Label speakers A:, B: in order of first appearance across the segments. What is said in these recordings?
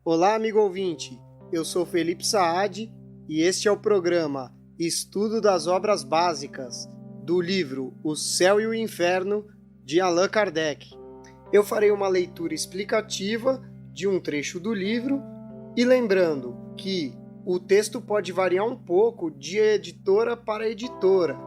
A: Olá, amigo ouvinte. Eu sou Felipe Saad e este é o programa Estudo das Obras Básicas do livro O Céu e o Inferno, de Allan Kardec. Eu farei uma leitura explicativa de um trecho do livro e lembrando que o texto pode variar um pouco de editora para editora.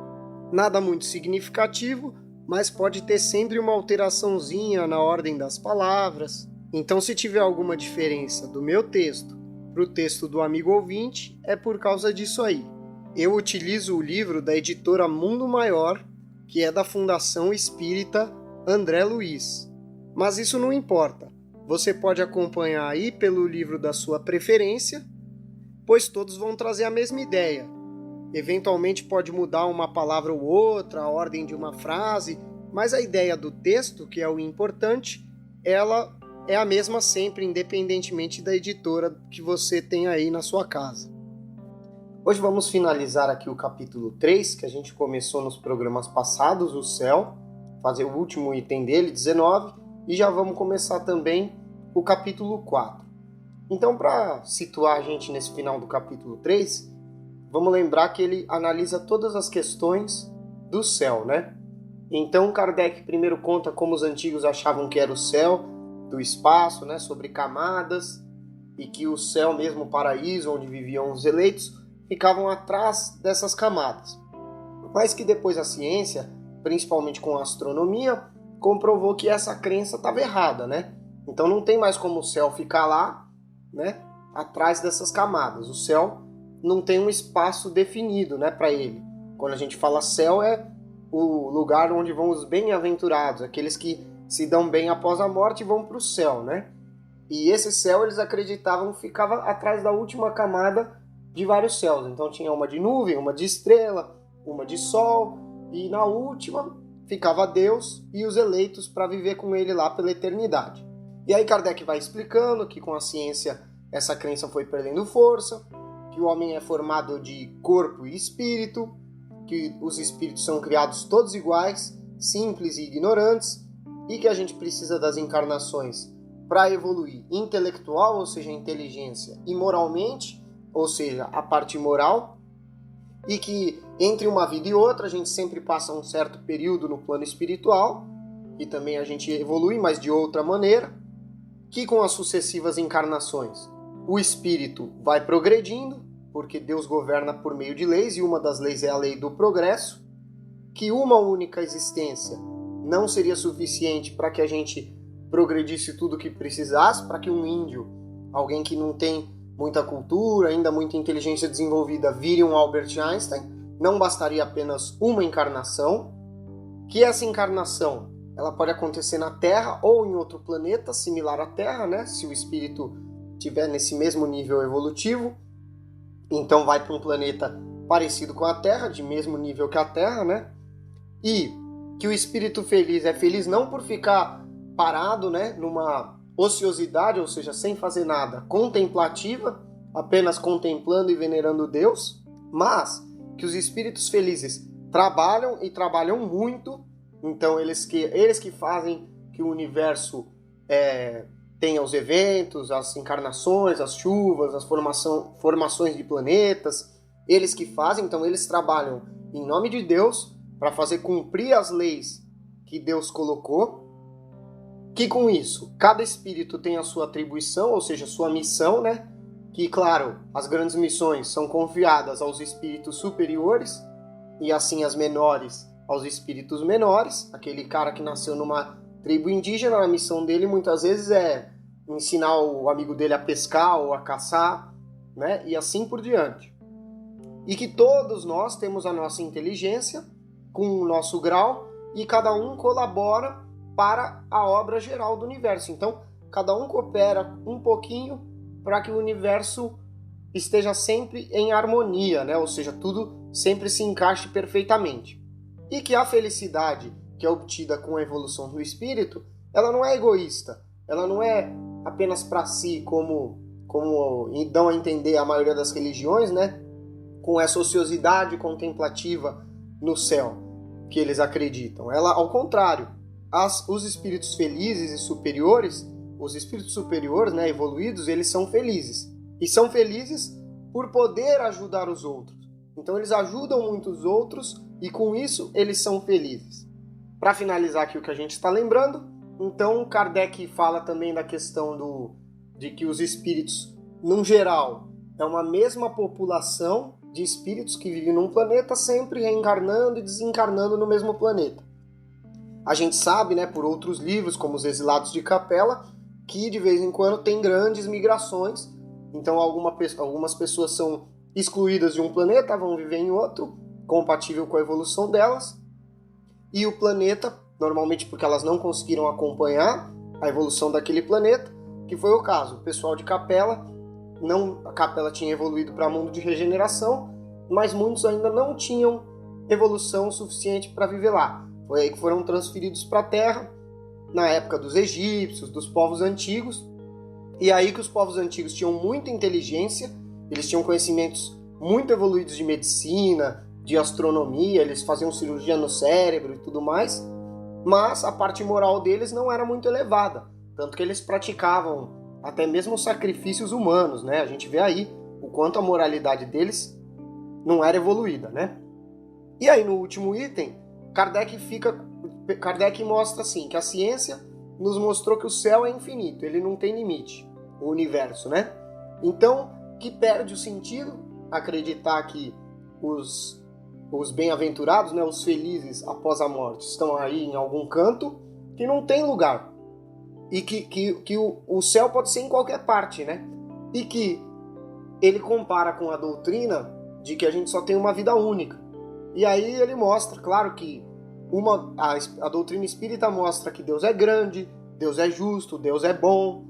A: Nada muito significativo, mas pode ter sempre uma alteraçãozinha na ordem das palavras. Então, se tiver alguma diferença do meu texto para o texto do amigo ouvinte, é por causa disso aí. Eu utilizo o livro da editora Mundo Maior, que é da Fundação Espírita André Luiz. Mas isso não importa. Você pode acompanhar aí pelo livro da sua preferência, pois todos vão trazer a mesma ideia. Eventualmente pode mudar uma palavra ou outra, a ordem de uma frase, mas a ideia do texto, que é o importante, ela é a mesma sempre, independentemente da editora que você tem aí na sua casa. Hoje vamos finalizar aqui o capítulo 3, que a gente começou nos programas passados, o céu, fazer o último item dele, 19, e já vamos começar também o capítulo 4. Então, para situar a gente nesse final do capítulo 3, vamos lembrar que ele analisa todas as questões do céu, né? Então, Kardec primeiro conta como os antigos achavam que era o céu, do espaço, né, sobre camadas, e que o céu mesmo, o paraíso, onde viviam os eleitos, ficavam atrás dessas camadas. Mas que depois a ciência, principalmente com a astronomia, comprovou que essa crença estava errada, né? Então não tem mais como o céu ficar lá, né, atrás dessas camadas. O céu não tem um espaço definido, né, para ele. Quando a gente fala céu, é o lugar onde vão os bem-aventurados, aqueles que se dão bem após a morte e vão para o céu, né? E esse céu eles acreditavam que ficava atrás da última camada de vários céus. Então tinha uma de nuvem, uma de estrela, uma de sol, e na última ficava Deus e os eleitos para viver com ele lá pela eternidade. E aí Kardec vai explicando que com a ciência essa crença foi perdendo força, que o homem é formado de corpo e espírito, que os espíritos são criados todos iguais, simples e ignorantes, e que a gente precisa das encarnações para evoluir intelectual, ou seja, a inteligência, e moralmente, ou seja, a parte moral, e que entre uma vida e outra a gente sempre passa um certo período no plano espiritual, e também a gente evolui, mas de outra maneira, que com as sucessivas encarnações o espírito vai progredindo, porque Deus governa por meio de leis, e uma das leis é a lei do progresso, que uma única existência não seria suficiente para que a gente progredisse tudo o que precisasse, para que um índio, alguém que não tem muita cultura, ainda muita inteligência desenvolvida, vire um Albert Einstein. Não bastaria apenas uma encarnação, que essa encarnação ela pode acontecer na Terra ou em outro planeta similar à Terra, né? Se o espírito estiver nesse mesmo nível evolutivo, então vai para um planeta parecido com a Terra, de mesmo nível que a Terra, né? E que o espírito feliz é feliz não por ficar parado, né, numa ociosidade, ou seja, sem fazer nada, contemplativa, apenas contemplando e venerando Deus, mas que os espíritos felizes trabalham e trabalham muito, então eles que fazem que o universo tenha os eventos, as encarnações, as chuvas, as formações de planetas, eles que fazem, então eles trabalham em nome de Deus, para fazer cumprir as leis que Deus colocou, que com isso, cada espírito tem a sua atribuição, ou seja, sua missão, né? Que, claro, as grandes missões são confiadas aos espíritos superiores, e assim as menores aos espíritos menores. Aquele cara que nasceu numa tribo indígena, a missão dele muitas vezes é ensinar o amigo dele a pescar ou a caçar, né? E assim por diante. E que todos nós temos a nossa inteligência, com o nosso grau, e cada um colabora para a obra geral do universo. Então, cada um coopera um pouquinho para que o universo esteja sempre em harmonia, né? Ou seja, tudo sempre se encaixe perfeitamente. E que a felicidade que é obtida com a evolução do espírito, ela não é egoísta, ela não é apenas para si, como dão a entender a maioria das religiões, né? Com essa ociosidade contemplativa no céu que eles acreditam. Ela, ao contrário, os espíritos felizes e superiores, os espíritos superiores, né, evoluídos, eles são felizes. E são felizes por poder ajudar os outros. Então eles ajudam muito os outros e com isso eles são felizes. Para finalizar aqui o que a gente está lembrando, então Kardec fala também da questão de que os espíritos, num geral, é uma mesma população de espíritos que vivem num planeta, sempre reencarnando e desencarnando no mesmo planeta. A gente sabe, né, por outros livros, como Os Exilados de Capela, que de vez em quando tem grandes migrações. Então algumas pessoas são excluídas de um planeta, vão viver em outro, compatível com a evolução delas. E o planeta, normalmente porque elas não conseguiram acompanhar a evolução daquele planeta, que foi o caso. O pessoal de Capela, a Capela tinha evoluído para mundo de regeneração, mas muitos ainda não tinham evolução suficiente para viver lá. Foi aí que foram transferidos para a Terra, na época dos egípcios, dos povos antigos. E aí que os povos antigos tinham muita inteligência, eles tinham conhecimentos muito evoluídos de medicina, de astronomia, eles faziam cirurgia no cérebro e tudo mais, mas a parte moral deles não era muito elevada, tanto que eles praticavam até mesmo sacrifícios humanos, né? A gente vê aí o quanto a moralidade deles não era evoluída, né? E aí no último item, Kardec mostra assim, que a ciência nos mostrou que o céu é infinito, ele não tem limite, o universo, né? Então, que perde o sentido acreditar que os bem-aventurados, né, os felizes após a morte, estão aí em algum canto que não tem lugar. E que o céu pode ser em qualquer parte, né? E que ele compara com a doutrina de que a gente só tem uma vida única. E aí ele mostra, claro que a doutrina espírita mostra que Deus é grande, Deus é justo, Deus é bom.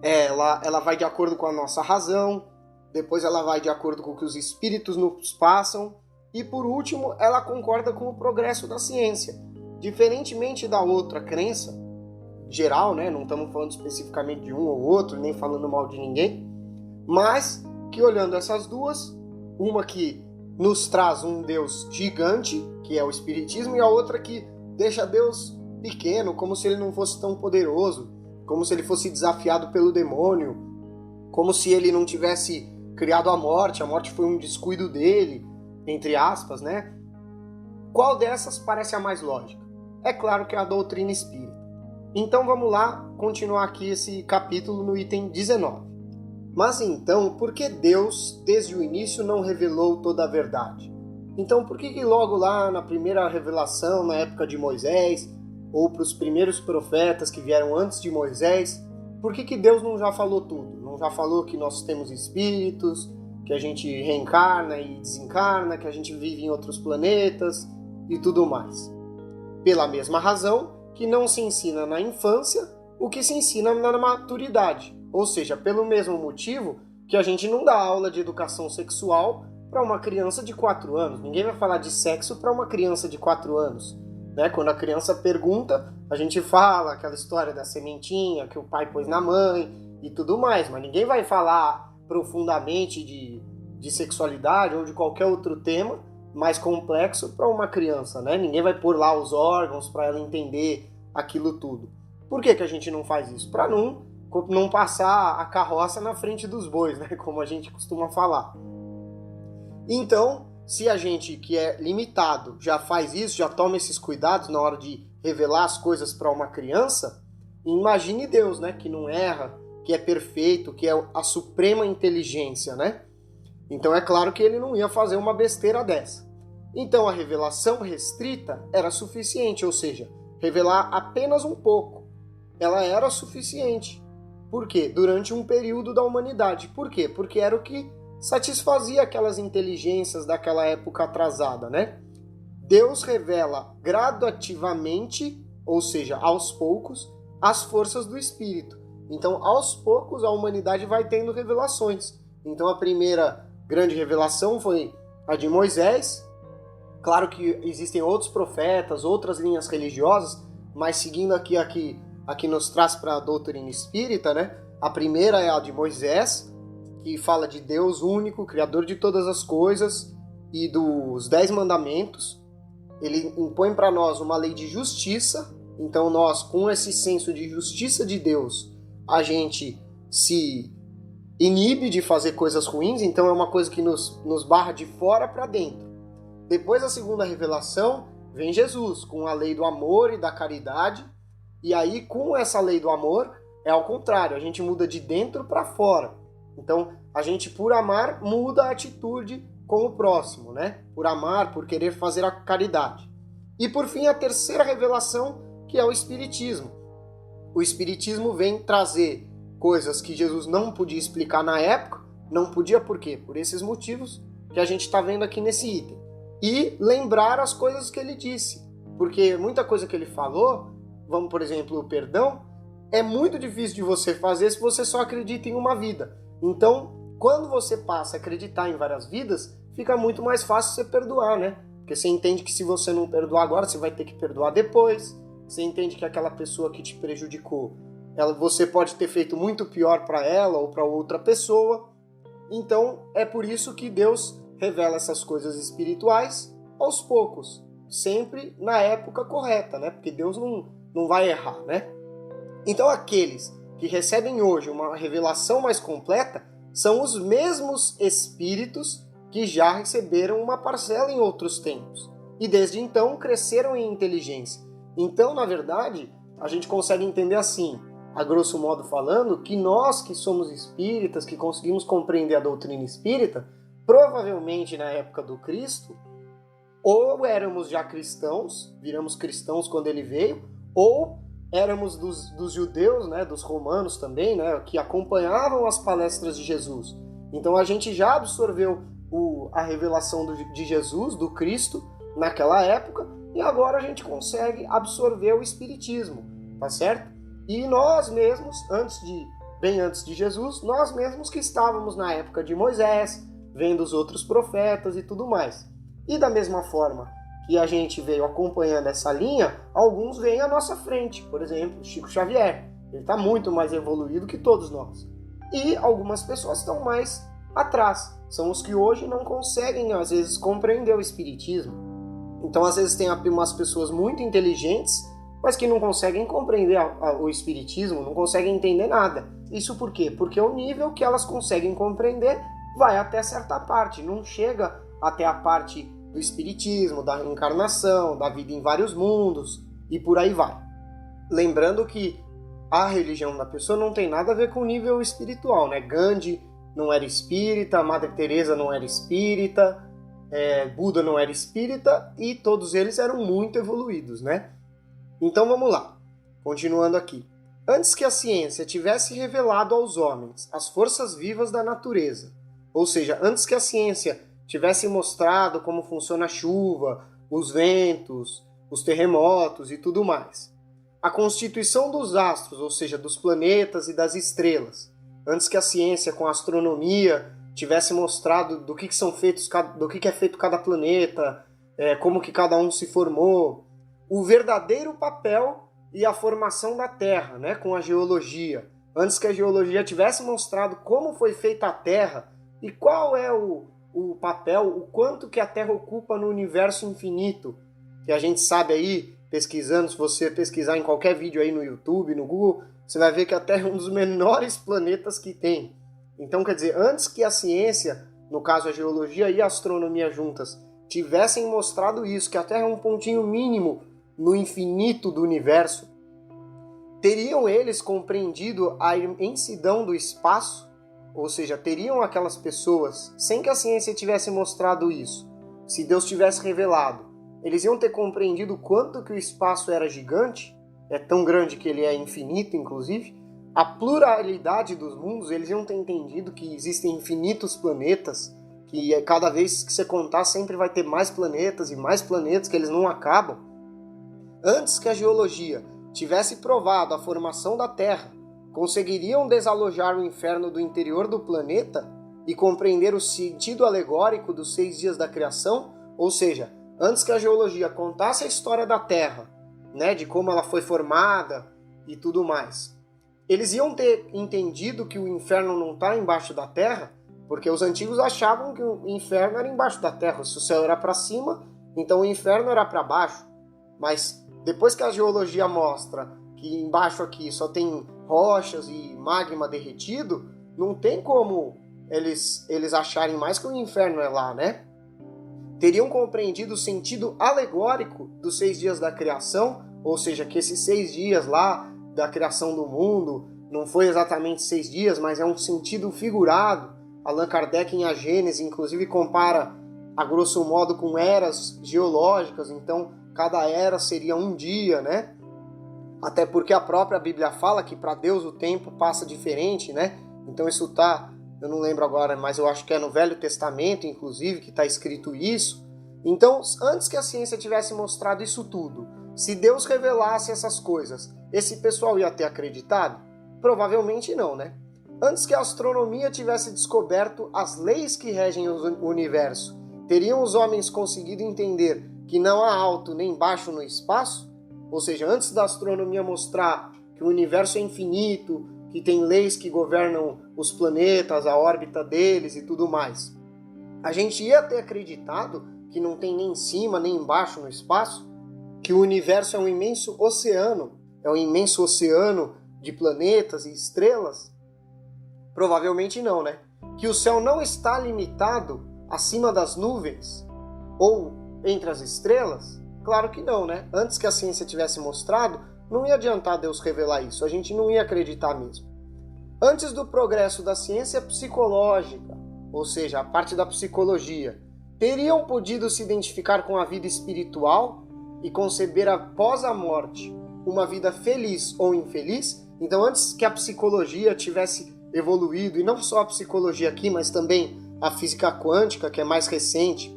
A: Ela vai de acordo com a nossa razão, depois ela vai de acordo com o que os espíritos nos passam, e por último ela concorda com o progresso da ciência. Diferentemente da outra crença geral, né? Não estamos falando especificamente de um ou outro, nem falando mal de ninguém, mas que olhando essas duas, uma que nos traz um Deus gigante, que é o Espiritismo, e a outra que deixa Deus pequeno, como se ele não fosse tão poderoso, como se ele fosse desafiado pelo demônio, como se ele não tivesse criado a morte foi um descuido dele, entre aspas, né? Qual dessas parece a mais lógica? É claro que é a doutrina espírita. Então vamos lá continuar aqui esse capítulo no item 19. Mas então, por que Deus, desde o início, não revelou toda a verdade? Então, por que logo lá na primeira revelação, na época de Moisés, ou para os primeiros profetas que vieram antes de Moisés, por que Deus não já falou tudo? Não já falou que nós temos espíritos, que a gente reencarna e desencarna, que a gente vive em outros planetas e tudo mais? Pela mesma razão que não se ensina na infância o que se ensina na maturidade. Ou seja, pelo mesmo motivo que a gente não dá aula de educação sexual para uma criança de 4 anos. Ninguém vai falar de sexo para uma criança de 4 anos. Né? Quando a criança pergunta, a gente fala aquela história da sementinha que o pai pôs na mãe e tudo mais, mas ninguém vai falar profundamente de sexualidade ou de qualquer outro tema mais complexo para uma criança, né? Ninguém vai pôr lá os órgãos para ela entender aquilo tudo. Por que a gente não faz isso? Para não passar a carroça na frente dos bois, né? Como a gente costuma falar. Então, se a gente que é limitado já faz isso, já toma esses cuidados na hora de revelar as coisas para uma criança, imagine Deus, né? Que não erra, que é perfeito, que é a suprema inteligência, né? Então é claro que ele não ia fazer uma besteira dessa. Então a revelação restrita era suficiente, ou seja, revelar apenas um pouco. Ela era suficiente. Por quê? Durante um período da humanidade. Por quê? Porque era o que satisfazia aquelas inteligências daquela época atrasada, né? Deus revela gradativamente, ou seja, aos poucos, as forças do Espírito. Então, aos poucos, a humanidade vai tendo revelações. Então, a primeira grande revelação foi a de Moisés. Claro que existem outros profetas, outras linhas religiosas, mas seguindo aqui nos traz para a doutrina espírita, né? A primeira é a de Moisés, que fala de Deus único, criador de todas as coisas, e dos 10 mandamentos. Ele impõe para nós uma lei de justiça, Então nós, com esse senso de justiça de Deus, a gente se inibe de fazer coisas ruins, então é uma coisa que nos barra de fora para dentro. Depois da segunda revelação, vem Jesus, com a lei do amor e da caridade, e aí com essa lei do amor, é ao contrário, a gente muda de dentro para fora. Então, a gente, por amar, muda a atitude com o próximo, né? Por amar, por querer fazer a caridade. E por fim, a terceira revelação, que é o Espiritismo. O Espiritismo vem trazer coisas que Jesus não podia explicar na época. Não podia por quê? Por esses motivos que a gente está vendo aqui nesse item. E lembrar as coisas que ele disse. Porque muita coisa que ele falou, vamos, por exemplo, o perdão, é muito difícil de você fazer se você só acredita em uma vida. Então, quando você passa a acreditar em várias vidas, fica muito mais fácil você perdoar, né? Porque você entende que se você não perdoar agora, você vai ter que perdoar depois. Você entende que aquela pessoa que te prejudicou, você pode ter feito muito pior para ela ou para outra pessoa. Então, é por isso que Deus revela essas coisas espirituais aos poucos, sempre na época correta, né? Porque Deus não vai errar, né? Então, aqueles que recebem hoje uma revelação mais completa são os mesmos espíritos que já receberam uma parcela em outros tempos e desde então cresceram em inteligência. Então, na verdade, a gente consegue entender assim, a grosso modo falando, que nós que somos espíritas, que conseguimos compreender a doutrina espírita, provavelmente na época do Cristo, ou éramos já cristãos, viramos cristãos quando ele veio, ou éramos dos judeus, né, dos romanos também, né, que acompanhavam as palestras de Jesus. Então a gente já absorveu a revelação de Jesus, do Cristo, naquela época, e agora a gente consegue absorver o Espiritismo, tá certo? E nós mesmos, bem antes de Jesus, nós mesmos que estávamos na época de Moisés, vendo os outros profetas e tudo mais. E da mesma forma que a gente veio acompanhando essa linha, alguns vêm à nossa frente. Por exemplo, Chico Xavier. Ele está muito mais evoluído que todos nós. E algumas pessoas estão mais atrás. São os que hoje não conseguem, às vezes, compreender o Espiritismo. Então, às vezes, tem umas pessoas muito inteligentes, mas que não conseguem compreender o Espiritismo, não conseguem entender nada. Isso por quê? Porque o nível que elas conseguem compreender vai até certa parte, não chega até a parte do Espiritismo, da reencarnação, da vida em vários mundos e por aí vai. Lembrando que a religião da pessoa não tem nada a ver com o nível espiritual, né? Gandhi não era espírita, Madre Teresa não era espírita, Buda não era espírita e todos eles eram muito evoluídos, né? Então vamos lá, continuando aqui. Antes que a ciência tivesse revelado aos homens as forças vivas da natureza, ou seja, antes que a ciência tivesse mostrado como funciona a chuva, os ventos, os terremotos e tudo mais, a constituição dos astros, ou seja, dos planetas e das estrelas, antes que a ciência com a astronomia tivesse mostrado do que é feito cada planeta, como que cada um se formou, o verdadeiro papel e a formação da Terra, né, com a geologia, antes que a geologia tivesse mostrado como foi feita a Terra e qual é o papel, o quanto que a Terra ocupa no universo infinito, que a gente sabe aí, pesquisando, se você pesquisar em qualquer vídeo aí no YouTube, no Google, você vai ver que a Terra é um dos menores planetas que tem. Então, quer dizer, antes que a ciência, no caso a geologia e a astronomia juntas, tivessem mostrado isso, que a Terra é um pontinho mínimo no infinito do universo, teriam eles compreendido a imensidão do espaço? Ou seja, teriam aquelas pessoas, sem que a ciência tivesse mostrado isso, se Deus tivesse revelado, eles iam ter compreendido o quanto que o espaço era gigante, é tão grande que ele é infinito, inclusive, a pluralidade dos mundos, eles iam ter entendido que existem infinitos planetas, que cada vez que você contar sempre vai ter mais planetas e mais planetas, que eles não acabam. Antes que a geologia tivesse provado a formação da Terra, conseguiriam desalojar o inferno do interior do planeta e compreender o sentido alegórico dos 6 dias da criação? Ou seja, antes que a geologia contasse a história da Terra, né, de como ela foi formada e tudo mais, eles iam ter entendido que o inferno não está embaixo da Terra, porque os antigos achavam que o inferno era embaixo da Terra. Se o céu era para cima, então o inferno era para baixo. Mas Depois que a geologia mostra que embaixo aqui só tem rochas e magma derretido, não tem como eles acharem mais que o inferno é lá, né? Teriam compreendido o sentido alegórico dos 6 dias da criação, ou seja, que esses 6 dias lá da criação do mundo não foi exatamente 6 dias, mas é um sentido figurado. Allan Kardec em A Gênese, inclusive, compara a grosso modo com eras geológicas, então cada era seria um dia, né? Até porque a própria Bíblia fala que para Deus o tempo passa diferente, né? Então isso tá, eu não lembro agora, mas eu acho que é no Velho Testamento, inclusive, que está escrito isso. Então, antes que a ciência tivesse mostrado isso tudo, se Deus revelasse essas coisas, esse pessoal ia ter acreditado? Provavelmente não, né? Antes que a astronomia tivesse descoberto as leis que regem o universo, teriam os homens conseguido entender que não há alto nem baixo no espaço? Ou seja, antes da astronomia mostrar que o universo é infinito, que tem leis que governam os planetas, a órbita deles e tudo mais, a gente ia ter acreditado que não tem nem em cima nem embaixo no espaço? Que o universo é um imenso oceano de planetas e estrelas? Provavelmente não, né? Que o céu não está limitado acima das nuvens ou entre as estrelas? Claro que não, né? Antes que a ciência tivesse mostrado, não ia adiantar Deus revelar isso, a gente não ia acreditar mesmo. Antes do progresso da ciência psicológica, ou seja, a parte da psicologia, teriam podido se identificar com a vida espiritual e conceber após a morte uma vida feliz ou infeliz? Então, antes que a psicologia tivesse evoluído, e não só a psicologia aqui, mas também a física quântica, que é mais recente,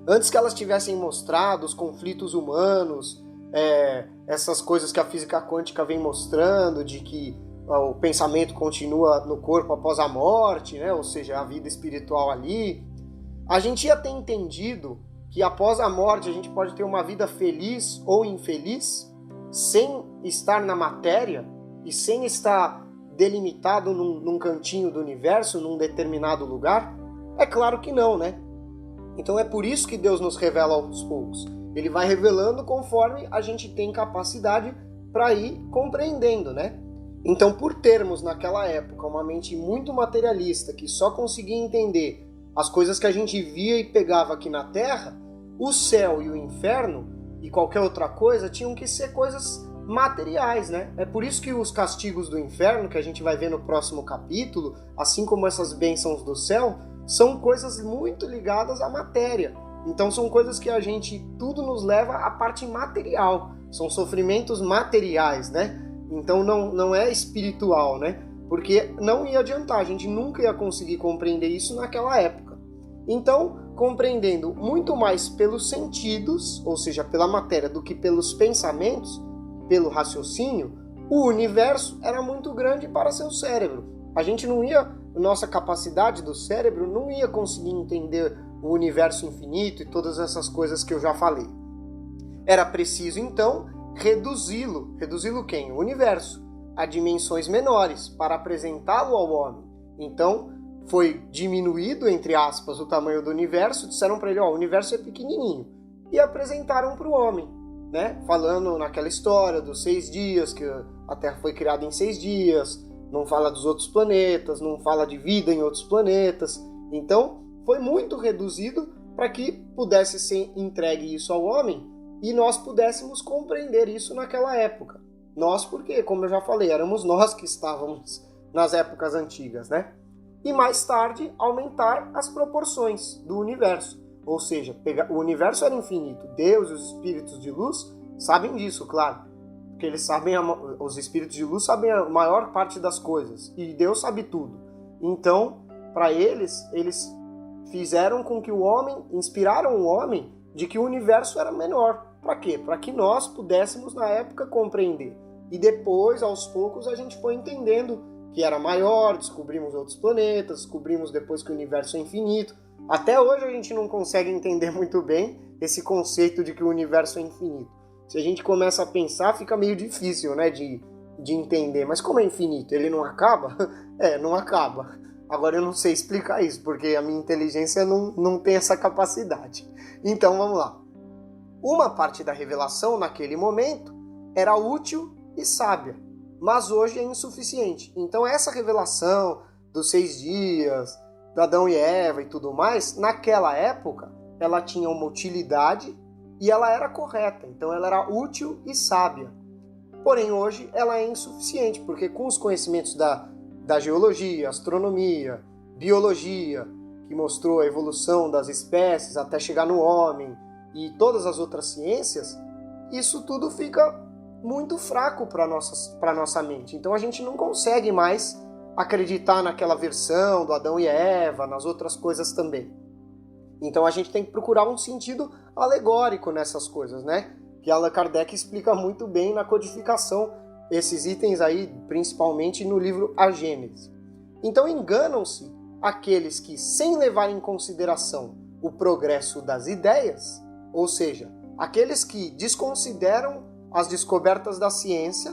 A: antes que elas tivessem mostrado os conflitos humanos, essas coisas que a física quântica vem mostrando, de que o pensamento continua no corpo após a morte, né? Ou seja, a vida espiritual ali, a gente ia ter entendido que após a morte a gente pode ter uma vida feliz ou infeliz, sem estar na matéria e sem estar delimitado num cantinho do universo, num determinado lugar? É claro que não, né? Então é por isso que Deus nos revela aos poucos. Ele vai revelando conforme a gente tem capacidade para ir compreendendo, né? Então, por termos naquela época uma mente muito materialista, que só conseguia entender as coisas que a gente via e pegava aqui na Terra, o céu e o inferno e qualquer outra coisa tinham que ser coisas materiais, né? É por isso que os castigos do inferno, que a gente vai ver no próximo capítulo, assim como essas bênçãos do céu, são coisas muito ligadas à matéria. Então são coisas que a gente, tudo nos leva à parte material, são sofrimentos materiais, né? Então não é espiritual, né? Porque não ia adiantar, a gente nunca ia conseguir compreender isso naquela época. Então, compreendendo muito mais pelos sentidos, ou seja, pela matéria, do que pelos pensamentos, pelo raciocínio, o universo era muito grande para seu cérebro. A gente não ia, nossa capacidade do cérebro não ia conseguir entender o universo infinito e todas essas coisas que eu já falei. Era preciso, então, reduzi-lo. Reduzi-lo quem? O universo, a dimensões menores, para apresentá-lo ao homem. Então, foi diminuído, entre aspas, o tamanho do universo, disseram para ele, o universo é pequenininho, e apresentaram para o homem, né? Falando naquela história dos 6 dias, que a Terra foi criada em 6 dias, não fala dos outros planetas, não fala de vida em outros planetas. Então, foi muito reduzido para que pudesse ser entregue isso ao homem e nós pudéssemos compreender isso naquela época. Nós, porque, como eu já falei, éramos nós que estávamos nas épocas antigas, né? E mais tarde, aumentar as proporções do universo. Ou seja, o universo era infinito. Deus e os espíritos de luz sabem disso, claro. Porque eles sabem, os espíritos de luz sabem a maior parte das coisas. E Deus sabe tudo. Então, para eles fizeram com que o homem, inspiraram o homem de que o universo era menor. Para quê? Para que nós pudéssemos, na época, compreender. E depois, aos poucos, a gente foi entendendo que era maior, descobrimos outros planetas, descobrimos depois que o universo é infinito. Até hoje a gente não consegue entender muito bem esse conceito de que o universo é infinito. Se a gente começa a pensar, fica meio difícil, né, de entender. Mas como é infinito? Ele não acaba? Não acaba. Agora eu não sei explicar isso, porque a minha inteligência não tem essa capacidade. Então vamos lá. Uma parte da revelação naquele momento era útil e sábia, mas hoje é insuficiente. Então essa revelação dos 6 dias, do Adão e Eva e tudo mais, naquela época ela tinha uma utilidade e ela era correta, então ela era útil e sábia. Porém hoje ela é insuficiente, porque com os conhecimentos da geologia, astronomia, biologia, que mostrou a evolução das espécies até chegar no homem e todas as outras ciências, isso tudo fica muito fraco para nossa mente. Então a gente não consegue mais acreditar naquela versão do Adão e Eva, nas outras coisas também. Então a gente tem que procurar um sentido alegórico nessas coisas, né? Que Allan Kardec explica muito bem na codificação esses itens aí, principalmente no livro A Gênese. Então enganam-se aqueles que, sem levar em consideração o progresso das ideias, ou seja, aqueles que desconsideram as descobertas da ciência,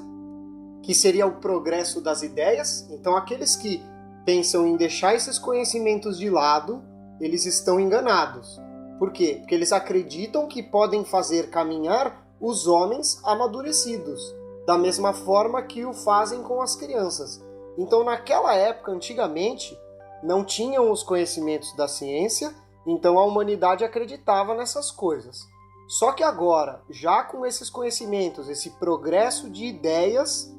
A: que seria o progresso das ideias. Então aqueles que pensam em deixar esses conhecimentos de lado, eles estão enganados. Por quê? Porque eles acreditam que podem fazer caminhar os homens amadurecidos, da mesma forma que o fazem com as crianças. Então naquela época, antigamente, não tinham os conhecimentos da ciência, então a humanidade acreditava nessas coisas. Só que agora, já com esses conhecimentos, esse progresso de ideias,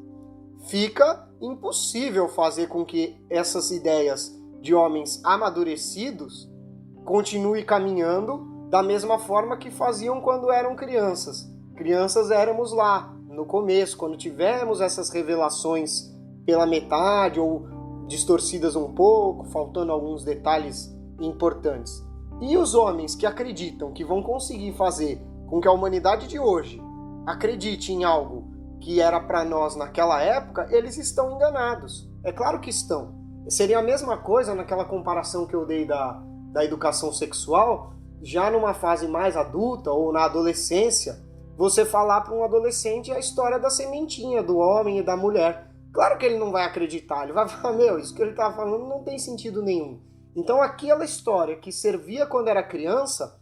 A: fica impossível fazer com que essas ideias de homens amadurecidos continuem caminhando da mesma forma que faziam quando eram crianças. Crianças éramos lá, no começo, quando tivemos essas revelações pela metade ou distorcidas um pouco, faltando alguns detalhes importantes. E os homens que acreditam que vão conseguir fazer com que a humanidade de hoje acredite em algo que era para nós naquela época, eles estão enganados. É claro que estão. Seria a mesma coisa naquela comparação que eu dei da educação sexual, já numa fase mais adulta ou na adolescência, você falar para um adolescente a história da sementinha, do homem e da mulher. Claro que ele não vai acreditar, ele vai falar, isso que ele está falando não tem sentido nenhum. Então aquela história que servia quando era criança,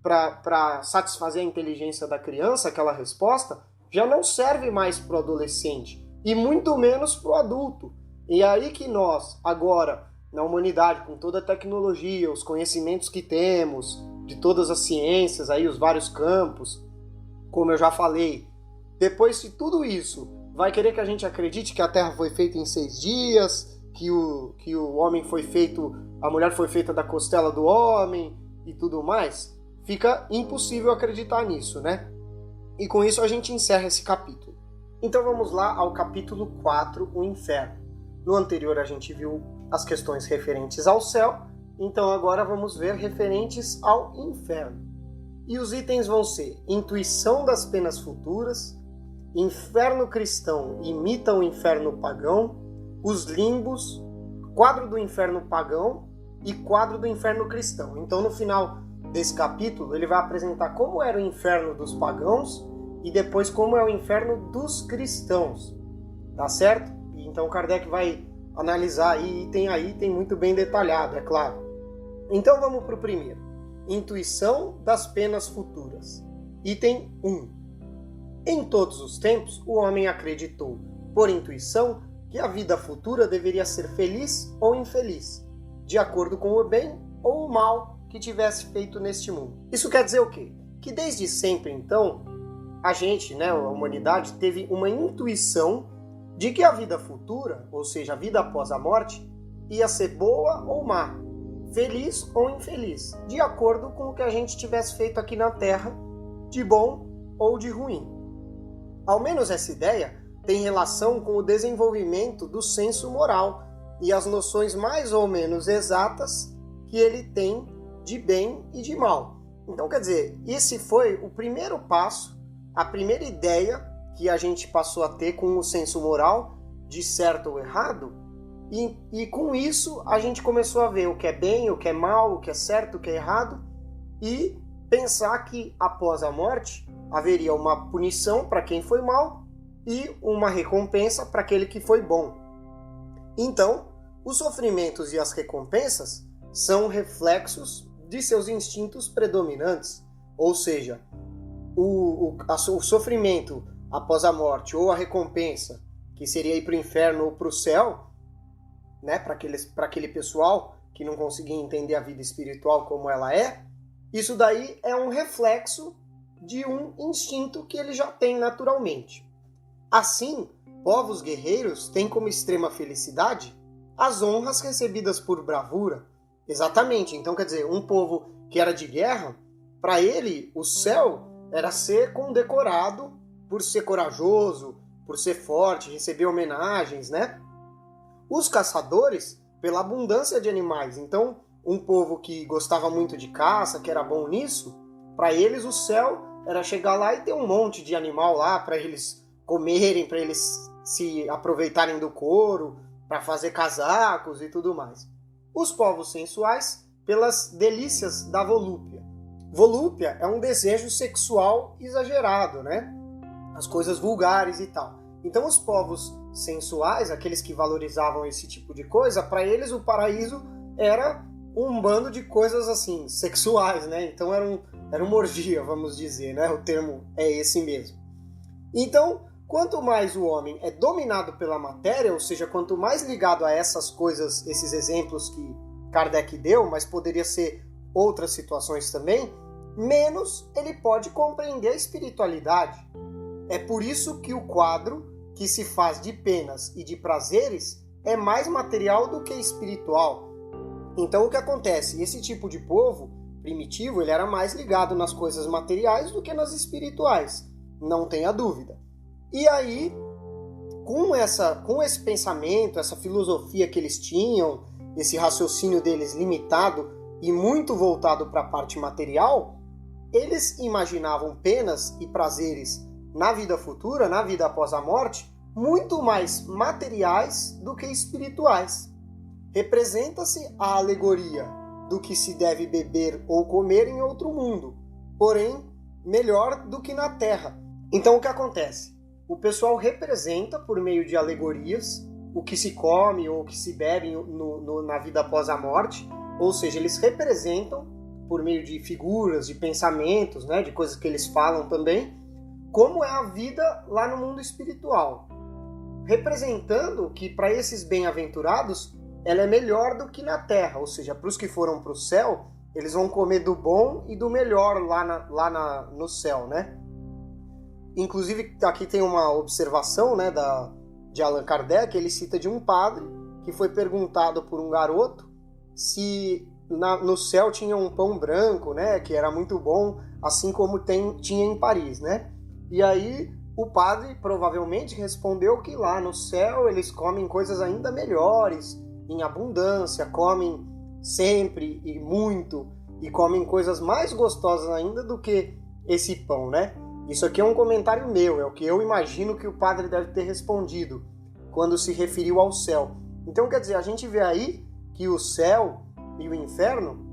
A: para satisfazer a inteligência da criança, aquela resposta, já não serve mais para o adolescente, e muito menos para o adulto. E é aí que nós, agora, na humanidade, com toda a tecnologia, os conhecimentos que temos, de todas as ciências, aí, os vários campos, como eu já falei, depois de tudo isso, vai querer que a gente acredite que a Terra foi feita em 6 dias, que o homem foi feito, a mulher foi feita da costela do homem e tudo mais? Fica impossível acreditar nisso, né? E com isso a gente encerra esse capítulo. Então vamos lá ao capítulo 4, o inferno. No anterior a gente viu as questões referentes ao céu, então agora vamos ver referentes ao inferno. E os itens vão ser intuição das penas futuras, inferno cristão imita o inferno pagão, os limbos, quadro do inferno pagão e quadro do inferno cristão. Então no final desse capítulo ele vai apresentar como era o inferno dos pagãos e depois como é o inferno dos cristãos, tá certo? E então Kardec vai analisar aí, item a item, muito bem detalhado, é claro. Então vamos para o primeiro. Intuição das penas futuras. Item 1. Em todos os tempos, o homem acreditou, por intuição, que a vida futura deveria ser feliz ou infeliz, de acordo com o bem ou o mal que tivesse feito neste mundo. Isso quer dizer o quê? Que desde sempre, então, a gente, a humanidade, teve uma intuição de que a vida futura, ou seja, a vida após a morte, ia ser boa ou má, feliz ou infeliz, de acordo com o que a gente tivesse feito aqui na Terra, de bom ou de ruim. Ao menos essa ideia tem relação com o desenvolvimento do senso moral e as noções mais ou menos exatas que ele tem de bem e de mal. Então, quer dizer, esse foi o primeiro passo, a primeira ideia que a gente passou a ter com o senso moral de certo ou errado, e com isso a gente começou a ver o que é bem, o que é mal, o que é certo, o que é errado, e pensar que após a morte haveria uma punição para quem foi mal e uma recompensa para aquele que foi bom. Então, os sofrimentos e as recompensas são reflexos de seus instintos predominantes, ou seja, o sofrimento após a morte ou a recompensa, que seria ir para o inferno ou para o céu, né, para aquele pessoal que não conseguia entender a vida espiritual como ela é, isso daí é um reflexo de um instinto que ele já tem naturalmente. Assim, povos guerreiros têm como extrema felicidade as honras recebidas por bravura. Exatamente, então quer dizer, um povo que era de guerra, para ele o céu era ser condecorado por ser corajoso, por ser forte, receber homenagens, né? Os caçadores, pela abundância de animais. Então, um povo que gostava muito de caça, que era bom nisso, para eles o céu era chegar lá e ter um monte de animal lá para eles comerem, para eles se aproveitarem do couro, para fazer casacos e tudo mais. Os povos sensuais, pelas delícias da volúpia. Volúpia é um desejo sexual exagerado, né? As coisas vulgares e tal. Então os povos sensuais, aqueles que valorizavam esse tipo de coisa, para eles o paraíso era um bando de coisas assim, sexuais, né? Então era uma orgia, vamos dizer, né? O termo é esse mesmo. Então, quanto mais o homem é dominado pela matéria, ou seja, quanto mais ligado a essas coisas, esses exemplos que Kardec deu, mas poderia ser outras situações também, menos ele pode compreender a espiritualidade. É por isso que o quadro, que se faz de penas e de prazeres, é mais material do que espiritual. Então o que acontece? Esse tipo de povo primitivo, ele era mais ligado nas coisas materiais do que nas espirituais, não tenha dúvida. E aí, com esse pensamento, essa filosofia que eles tinham, esse raciocínio deles limitado e muito voltado para a parte material, eles imaginavam penas e prazeres na vida futura, na vida após a morte, muito mais materiais do que espirituais. Representa-se a alegoria do que se deve beber ou comer em outro mundo, porém melhor do que na Terra. Então o que acontece? O pessoal representa, por meio de alegorias, o que se come ou o que se bebe na vida após a morte, ou seja, eles representam, por meio de figuras, de pensamentos, né, de coisas que eles falam também, como é a vida lá no mundo espiritual. Representando que para esses bem-aventurados, ela é melhor do que na Terra, ou seja, para os que foram para o céu, eles vão comer do bom e do melhor no céu, né? Inclusive, aqui tem uma observação, né, de Allan Kardec, ele cita de um padre que foi perguntado por um garoto se no céu tinha um pão branco, né, que era muito bom, assim como tinha em Paris, né? E aí o padre provavelmente respondeu que lá no céu eles comem coisas ainda melhores, em abundância, comem sempre e muito, e comem coisas mais gostosas ainda do que esse pão, né? Isso aqui é um comentário meu, é o que eu imagino que o padre deve ter respondido quando se referiu ao céu. Então, quer dizer, a gente vê aí que o céu e o inferno,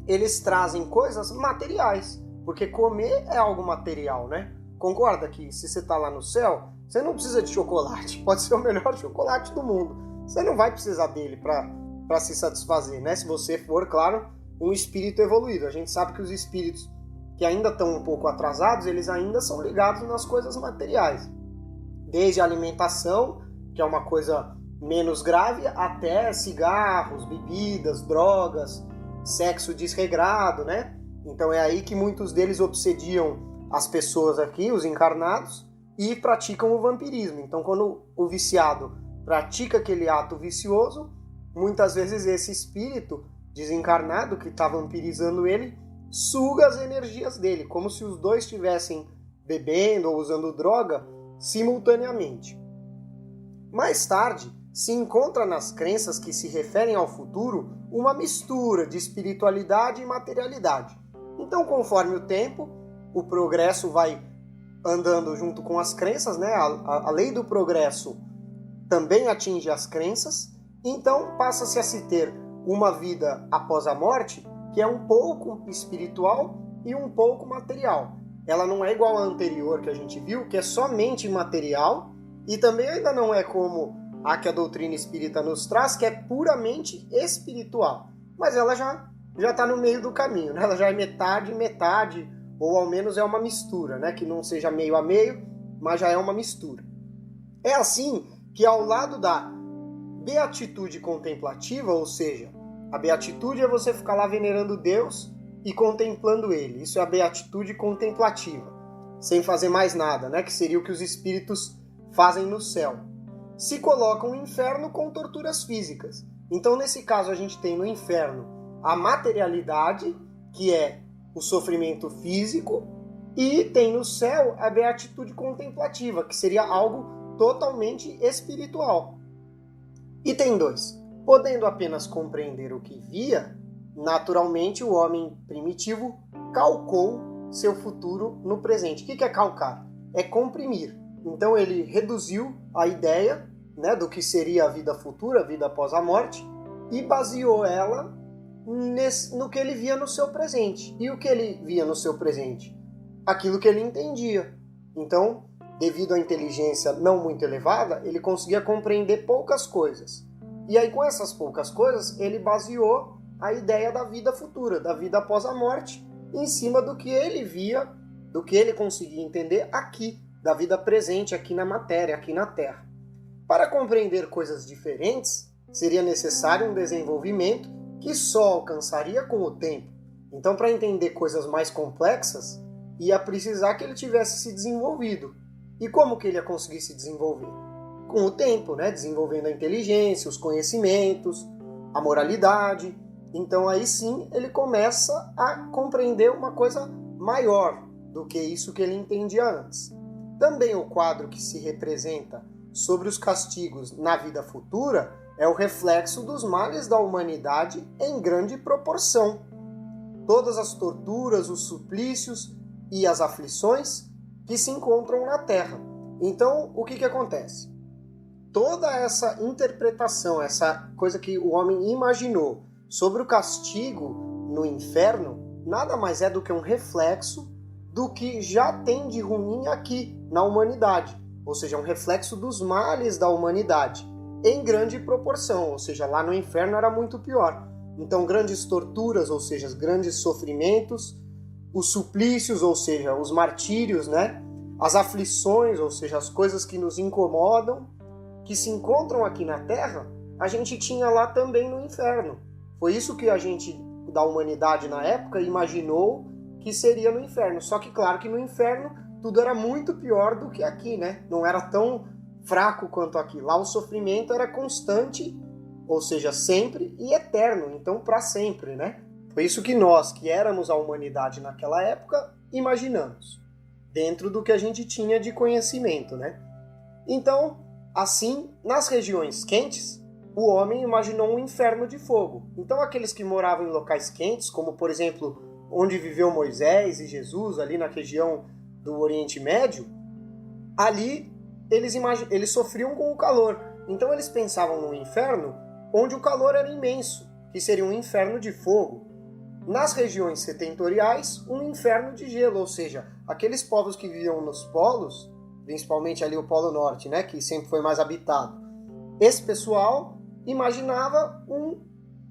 A: eles trazem coisas materiais, porque comer é algo material, né? Concorda que se você está lá no céu, você não precisa de chocolate, pode ser o melhor chocolate do mundo. Você não vai precisar dele para se satisfazer, né? Se você for, claro, um espírito evoluído. A gente sabe que os espíritos que ainda estão um pouco atrasados, eles ainda são ligados nas coisas materiais. Desde a alimentação, que é uma coisa menos grave, até cigarros, bebidas, drogas, sexo desregrado, né? Então é aí que muitos deles obsediam as pessoas aqui, os encarnados, e praticam o vampirismo. Então quando o viciado pratica aquele ato vicioso, muitas vezes esse espírito desencarnado que está vampirizando ele suga as energias dele, como se os dois estivessem bebendo ou usando droga simultaneamente. Mais tarde, se encontra nas crenças que se referem ao futuro uma mistura de espiritualidade e materialidade. Então, conforme o tempo, o progresso vai andando junto com as crenças, né? A lei do progresso também atinge as crenças, então passa-se a se ter uma vida após a morte que é um pouco espiritual e um pouco material. Ela não é igual à anterior que a gente viu, que é somente material, e também ainda não é como a que a doutrina espírita nos traz, que é puramente espiritual. Mas ela já está no meio do caminho, né? Ela já é metade, ou ao menos é uma mistura, né? Que não seja meio a meio, mas já é uma mistura. É assim que ao lado da beatitude contemplativa, ou seja, a beatitude é você ficar lá venerando Deus e contemplando Ele. Isso é a beatitude contemplativa, sem fazer mais nada, né? Que seria o que os espíritos fazem no céu. Se colocam no inferno com torturas físicas. Então, nesse caso, a gente tem no inferno a materialidade, que é o sofrimento físico, e tem no céu a beatitude contemplativa, que seria algo totalmente espiritual. E tem dois. Podendo apenas compreender o que via, naturalmente o homem primitivo calcou seu futuro no presente. O que é calcar? É comprimir. Então ele reduziu a ideia, né, do que seria a vida futura, a vida após a morte, e baseou ela no que ele via no seu presente. E o que ele via no seu presente? Aquilo que ele entendia. Então, devido à inteligência não muito elevada, ele conseguia compreender poucas coisas. E aí, com essas poucas coisas, ele baseou a ideia da vida futura, da vida após a morte, em cima do que ele via, do que ele conseguia entender aqui, da vida presente, aqui na matéria, aqui na Terra. Para compreender coisas diferentes, seria necessário um desenvolvimento que só alcançaria com o tempo. Então, para entender coisas mais complexas, ia precisar que ele tivesse se desenvolvido. E como que ele ia conseguir se desenvolver? Com o tempo, né? Desenvolvendo a inteligência, os conhecimentos, a moralidade. Então aí sim ele começa a compreender uma coisa maior do que isso que ele entendia antes. Também o quadro que se representa sobre os castigos na vida futura é o reflexo dos males da humanidade em grande proporção. Todas as torturas, os suplícios e as aflições que se encontram na Terra. Então, o que acontece? Toda essa interpretação, essa coisa que o homem imaginou sobre o castigo no inferno, nada mais é do que um reflexo do que já tem de ruim aqui na humanidade. Ou seja, um reflexo dos males da humanidade, em grande proporção. Ou seja, lá no inferno era muito pior. Então, grandes torturas, ou seja, grandes sofrimentos, os suplícios, ou seja, os martírios, né? As aflições, ou seja, as coisas que nos incomodam, que se encontram aqui na Terra, a gente tinha lá também no inferno. Foi isso que a gente, da humanidade na época, imaginou que seria no inferno. Só que, claro que no inferno tudo era muito pior do que aqui, né? Não era tão fraco quanto aqui. Lá o sofrimento era constante, ou seja, sempre e eterno. Então, para sempre, né? Foi isso que nós, que éramos a humanidade naquela época, imaginamos. Dentro do que a gente tinha de conhecimento, né? Então, assim, nas regiões quentes, o homem imaginou um inferno de fogo. Então, aqueles que moravam em locais quentes, como, por exemplo, onde viveu Moisés e Jesus, ali na região do Oriente Médio, ali eles sofriam com o calor. Então, eles pensavam num inferno onde o calor era imenso, que seria um inferno de fogo. Nas regiões setentoriais, um inferno de gelo, ou seja, aqueles povos que viviam nos polos, principalmente ali o Polo Norte, né, que sempre foi mais habitado, esse pessoal imaginava um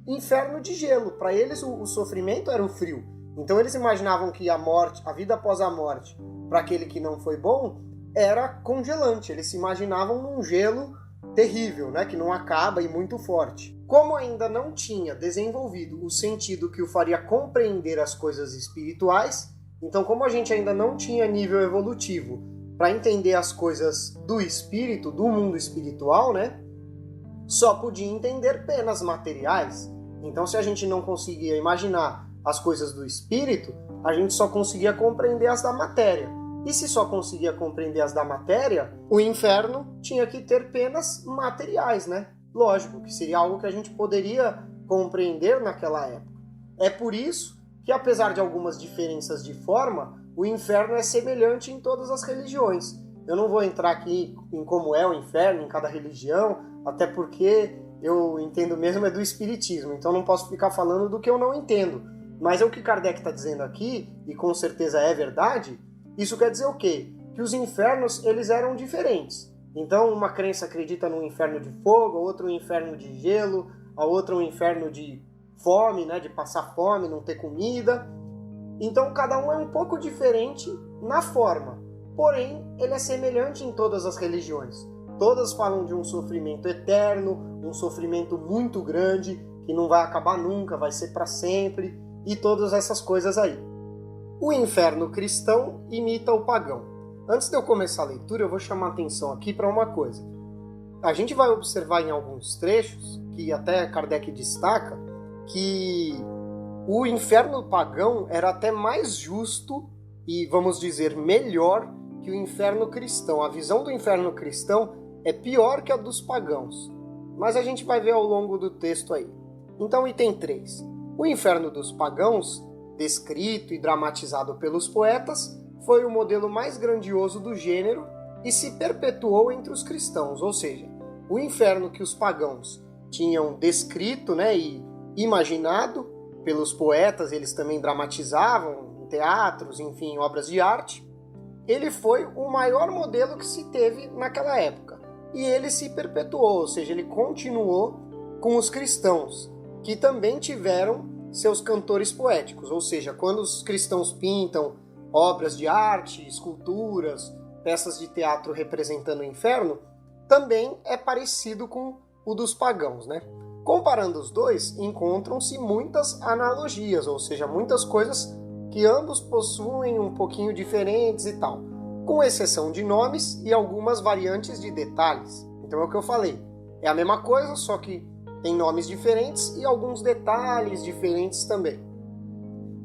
A: inferno de gelo. Para eles o sofrimento era o frio. Então eles imaginavam que a morte, a vida após a morte, para aquele que não foi bom, era congelante. Eles se imaginavam num gelo terrível, né, que não acaba e muito forte. Como ainda não tinha desenvolvido o sentido que o faria compreender as coisas espirituais, então como a gente ainda não tinha nível evolutivo para entender as coisas do espírito, do mundo espiritual, né, só podia entender penas materiais. Então se a gente não conseguia imaginar as coisas do espírito, a gente só conseguia compreender as da matéria. E se só conseguia compreender as da matéria, o inferno tinha que ter penas materiais, né? Lógico, que seria algo que a gente poderia compreender naquela época. É por isso que, apesar de algumas diferenças de forma, o inferno é semelhante em todas as religiões. Eu não vou entrar aqui em como é o inferno em cada religião, até porque eu entendo mesmo é do espiritismo, então não posso ficar falando do que eu não entendo. Mas é o que Kardec está dizendo aqui, e com certeza é verdade. Isso quer dizer o quê? Que os infernos eles eram diferentes. Então uma crença acredita num inferno de fogo, a outra um inferno de gelo, a outra um inferno de fome, né, de passar fome, não ter comida. Então cada um é um pouco diferente na forma, porém ele é semelhante em todas as religiões. Todas falam de um sofrimento eterno, um sofrimento muito grande, que não vai acabar nunca, vai ser para sempre, e todas essas coisas aí. O inferno cristão imita o pagão. Antes de eu começar a leitura, eu vou chamar a atenção aqui para uma coisa. A gente vai observar em alguns trechos, que até Kardec destaca, que o inferno pagão era até mais justo e, vamos dizer, melhor que o inferno cristão. A visão do inferno cristão é pior que a dos pagãos. Mas a gente vai ver ao longo do texto aí. Então, item 3. O inferno dos pagãos, descrito e dramatizado pelos poetas, foi o modelo mais grandioso do gênero e se perpetuou entre os cristãos. Ou seja, o inferno que os pagãos tinham descrito, e imaginado pelos poetas, eles também dramatizavam em teatros, enfim, em obras de arte, ele foi o maior modelo que se teve naquela época. E ele se perpetuou, ou seja, ele continuou com os cristãos, que também tiveram seus cantores poéticos. Ou seja, quando os cristãos pintam obras de arte, esculturas, peças de teatro representando o inferno, também é parecido com o dos pagãos, Comparando os dois, encontram-se muitas analogias, ou seja, muitas coisas que ambos possuem um pouquinho diferentes e tal, com exceção de nomes e algumas variantes de detalhes. Então é o que eu falei, é a mesma coisa, só que tem nomes diferentes e alguns detalhes diferentes também.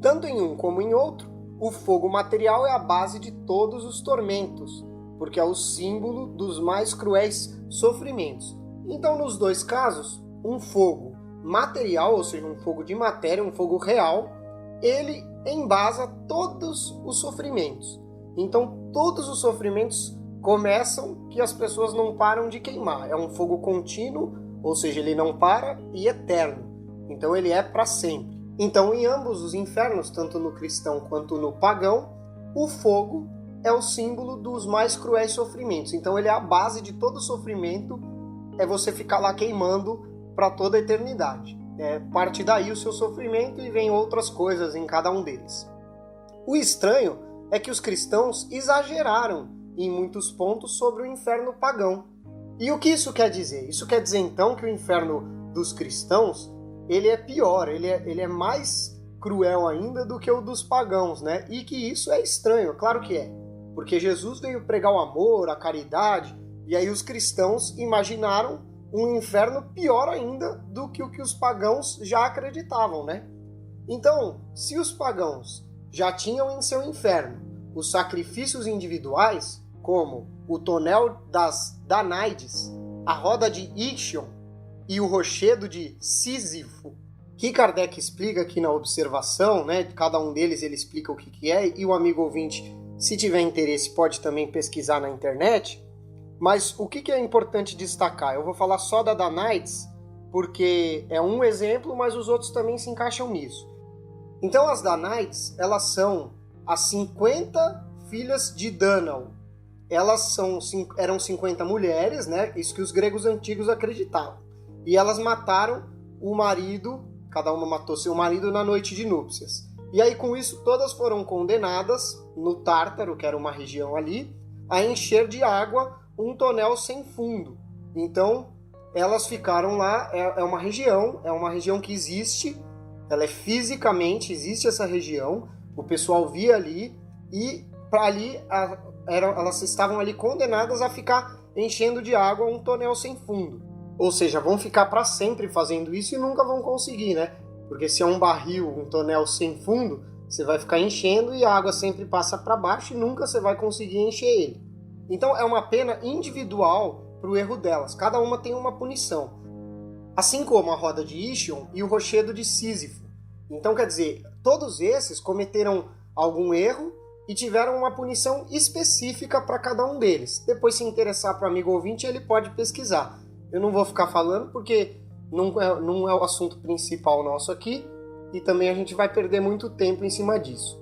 A: Tanto em um como em outro, o fogo material é a base de todos os tormentos, porque é o símbolo dos mais cruéis sofrimentos. Então, nos dois casos, um fogo material, ou seja, um fogo de matéria, um fogo real, ele embasa todos os sofrimentos. Então, todos os sofrimentos começam que as pessoas não param de queimar. É um fogo contínuo, ou seja, ele não para, e eterno. Então, ele é para sempre. Então, em ambos os infernos, tanto no cristão quanto no pagão, o fogo é o símbolo dos mais cruéis sofrimentos. Então, ele é a base de todo sofrimento, é você ficar lá queimando para toda a eternidade. Parte daí o seu sofrimento e vem outras coisas em cada um deles. O estranho é que os cristãos exageraram em muitos pontos sobre o inferno pagão. E o que isso quer dizer? Isso quer dizer então que o inferno dos cristãos ele é pior, ele é mais cruel ainda do que o dos pagãos, E que isso é estranho, claro que é. Porque Jesus veio pregar o amor, a caridade, e aí os cristãos imaginaram um inferno pior ainda do que o que os pagãos já acreditavam, Então, se os pagãos já tinham em seu inferno os sacrifícios individuais, como o tonel das Danaides, a roda de Ixion e o rochedo de Sísifo, que Kardec explica aqui na observação, cada um deles ele explica o que é, e o amigo ouvinte, se tiver interesse, pode também pesquisar na internet. Mas o que é importante destacar? Eu vou falar só da Danaides, porque é um exemplo, mas os outros também se encaixam nisso. Então as Danaides, elas são as 50 filhas de Dânao. Elas eram 50 mulheres, Isso que os gregos antigos acreditavam. E elas mataram o marido, cada uma matou seu marido na noite de núpcias. E aí com isso todas foram condenadas no Tártaro, que era uma região ali, a encher de água um tonel sem fundo. Então elas ficaram lá, é uma região que existe, ela é fisicamente, existe essa região, o pessoal via ali, e para ali elas estavam ali condenadas a ficar enchendo de água um tonel sem fundo. Ou seja, vão ficar para sempre fazendo isso e nunca vão conseguir, Porque se é um barril, um tonel sem fundo, você vai ficar enchendo e a água sempre passa para baixo e nunca você vai conseguir encher ele. Então é uma pena individual para o erro delas. Cada uma tem uma punição. Assim como a roda de Ixion e o rochedo de Sísifo. Então quer dizer, todos esses cometeram algum erro e tiveram uma punição específica para cada um deles. Depois, se interessar para o amigo ouvinte, ele pode pesquisar. Eu não vou ficar falando porque não é o assunto principal nosso aqui e também a gente vai perder muito tempo em cima disso.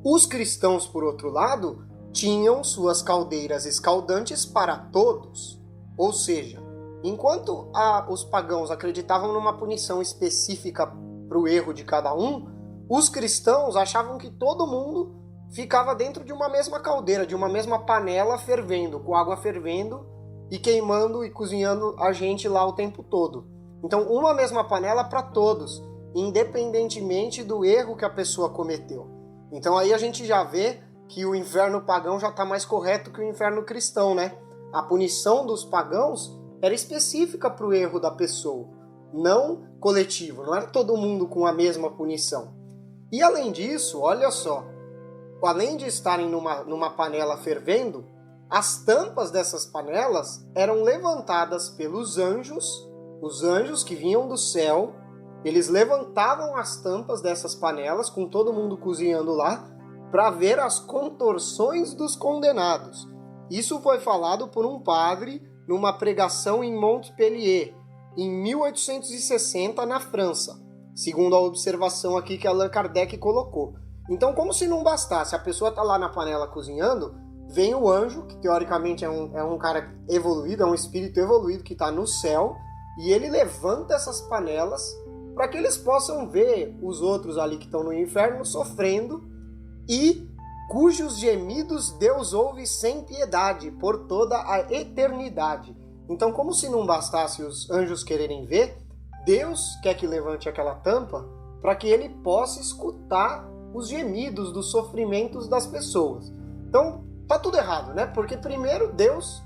A: Os cristãos, por outro lado, tinham suas caldeiras escaldantes para todos. Ou seja, enquanto os pagãos acreditavam numa punição específica para o erro de cada um, os cristãos achavam que todo mundo ficava dentro de uma mesma caldeira, de uma mesma panela fervendo, com água fervendo e queimando e cozinhando a gente lá o tempo todo. Então, uma mesma panela para todos, independentemente do erro que a pessoa cometeu. Então aí a gente já vê que o inferno pagão já está mais correto que o inferno cristão, né? A punição dos pagãos era específica para o erro da pessoa, não coletivo, não era todo mundo com a mesma punição. E além disso, olha só, além de estarem numa panela fervendo, as tampas dessas panelas eram levantadas pelos anjos, os anjos que vinham do céu, eles levantavam as tampas dessas panelas, com todo mundo cozinhando lá, para ver as contorções dos condenados. Isso foi falado por um padre numa pregação em Montpellier, em 1860, na França, segundo a observação aqui que Allan Kardec colocou. Então, como se não bastasse, a pessoa está lá na panela cozinhando, vem o anjo, que teoricamente é um cara evoluído, é um espírito evoluído que está no céu, e ele levanta essas panelas para que eles possam ver os outros ali que estão no inferno sofrendo e cujos gemidos Deus ouve sem piedade por toda a eternidade. Então, como se não bastasse os anjos quererem ver, Deus quer que levante aquela tampa para que ele possa escutar os gemidos dos sofrimentos das pessoas. Então, tá tudo errado, né? Porque primeiro, Deus,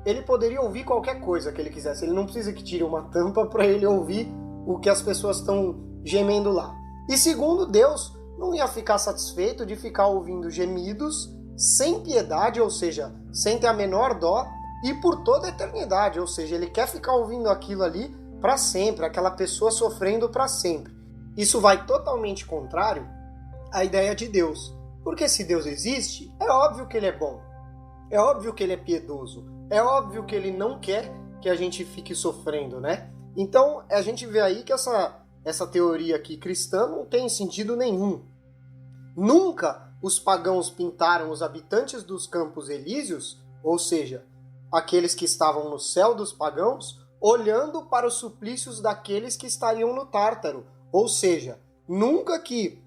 A: ele poderia ouvir qualquer coisa que ele quisesse. Ele não precisa que tire uma tampa para ele ouvir o que as pessoas estão gemendo lá. E segundo, Deus não ia ficar satisfeito de ficar ouvindo gemidos sem piedade, ou seja, sem ter a menor dó, e por toda a eternidade, ou seja, ele quer ficar ouvindo aquilo ali para sempre, aquela pessoa sofrendo para sempre. Isso vai totalmente contrário à ideia de Deus, porque se Deus existe, é óbvio que ele é bom, é óbvio que ele é piedoso, é óbvio que ele não quer que a gente fique sofrendo, né? Então, a gente vê aí que essa teoria aqui cristã não tem sentido nenhum. Nunca os pagãos pintaram os habitantes dos Campos Elíseos, ou seja, aqueles que estavam no céu dos pagãos, olhando para os suplícios daqueles que estariam no Tártaro. Ou seja, nunca que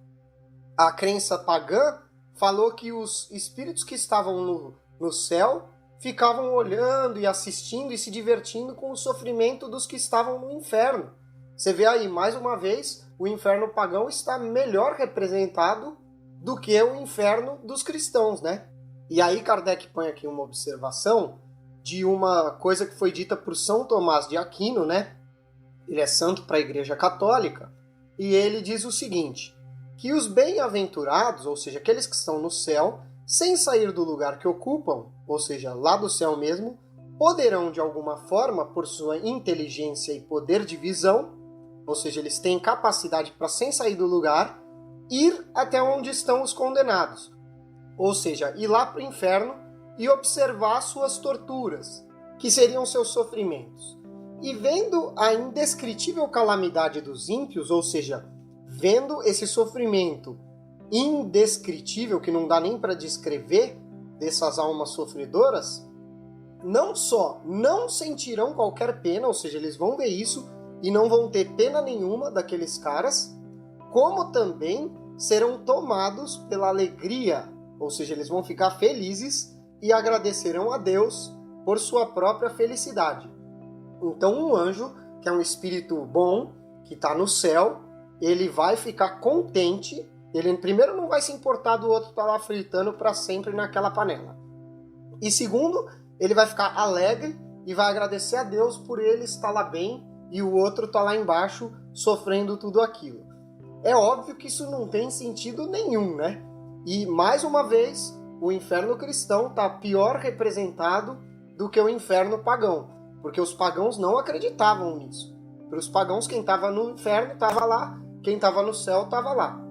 A: a crença pagã falou que os espíritos que estavam no céu ficavam olhando e assistindo e se divertindo com o sofrimento dos que estavam no inferno. Você vê aí, mais uma vez, o inferno pagão está melhor representado do que o inferno dos cristãos, né? E aí Kardec põe aqui uma observação de uma coisa que foi dita por São Tomás de Aquino, né? Ele é santo para a Igreja Católica, e ele diz o seguinte, que os bem-aventurados, ou seja, aqueles que estão no céu, sem sair do lugar que ocupam, ou seja, lá do céu mesmo, poderão de alguma forma, por sua inteligência e poder de visão, ou seja, eles têm capacidade para, sem sair do lugar, ir até onde estão os condenados, ou seja, ir lá para o inferno e observar suas torturas, que seriam seus sofrimentos. E vendo a indescritível calamidade dos ímpios, ou seja, vendo esse sofrimento indescritível, que não dá nem para descrever, dessas almas sofredoras, não só não sentirão qualquer pena, ou seja, eles vão ver isso e não vão ter pena nenhuma daqueles caras, como também serão tomados pela alegria, ou seja, eles vão ficar felizes e agradecerão a Deus por sua própria felicidade. Então um anjo, que é um espírito bom, que está no céu, ele vai ficar contente. Ele primeiro não vai se importar do outro estar lá fritando para sempre naquela panela. E segundo, ele vai ficar alegre e vai agradecer a Deus por ele estar lá bem e o outro está lá embaixo sofrendo tudo aquilo. É óbvio que isso não tem sentido nenhum, né? E mais uma vez, o inferno cristão está pior representado do que o inferno pagão, porque os pagãos não acreditavam nisso. Para os pagãos, quem estava no inferno estava lá, quem estava no céu estava lá.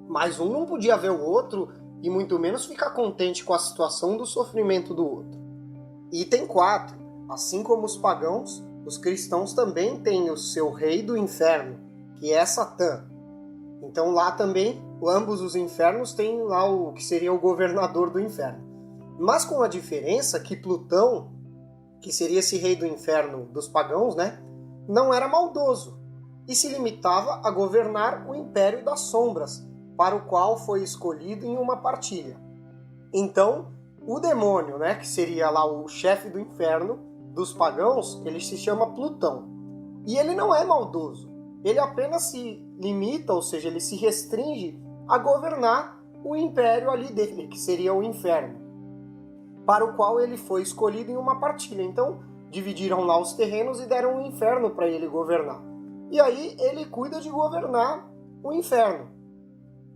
A: Mas um não podia ver o outro e muito menos ficar contente com a situação do sofrimento do outro. Item 4. Assim como os pagãos, os cristãos também têm o seu rei do inferno, que é Satã. Então lá também, ambos os infernos têm lá o que seria o governador do inferno. Mas com a diferença que Plutão, que seria esse rei do inferno dos pagãos, né, não era maldoso e se limitava a governar o império das sombras, para o qual foi escolhido em uma partilha. Então, o demônio, né, que seria lá o chefe do inferno dos pagãos, ele se chama Plutão. E ele não é maldoso. Ele apenas se limita, ou seja, ele se restringe a governar o império ali dele, que seria o inferno, para o qual ele foi escolhido em uma partilha. Então, dividiram lá os terrenos e deram um inferno para ele governar. E aí ele cuida de governar o inferno,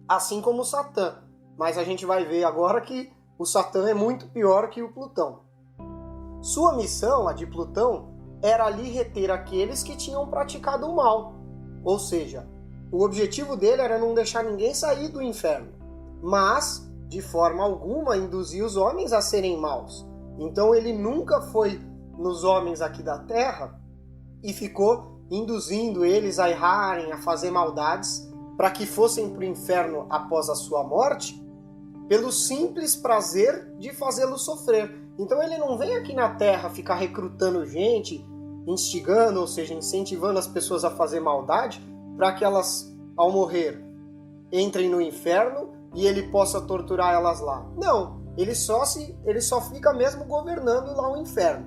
A: assim como o Satã. Mas a gente vai ver agora que o Satã é muito pior que o Plutão. Sua missão, a de Plutão, era ali reter aqueles que tinham praticado o mal. Ou seja, o objetivo dele era não deixar ninguém sair do inferno, mas, de forma alguma, induzir os homens a serem maus. Então ele nunca foi nos homens aqui da Terra e ficou induzindo eles a errarem, a fazer maldades, para que fossem para o inferno após a sua morte, pelo simples prazer de fazê-los sofrer. Então ele não vem aqui na Terra ficar recrutando gente, instigando, ou seja, incentivando as pessoas a fazer maldade, para que elas, ao morrer, entrem no inferno e ele possa torturar elas lá. Não, ele só fica mesmo governando lá o inferno.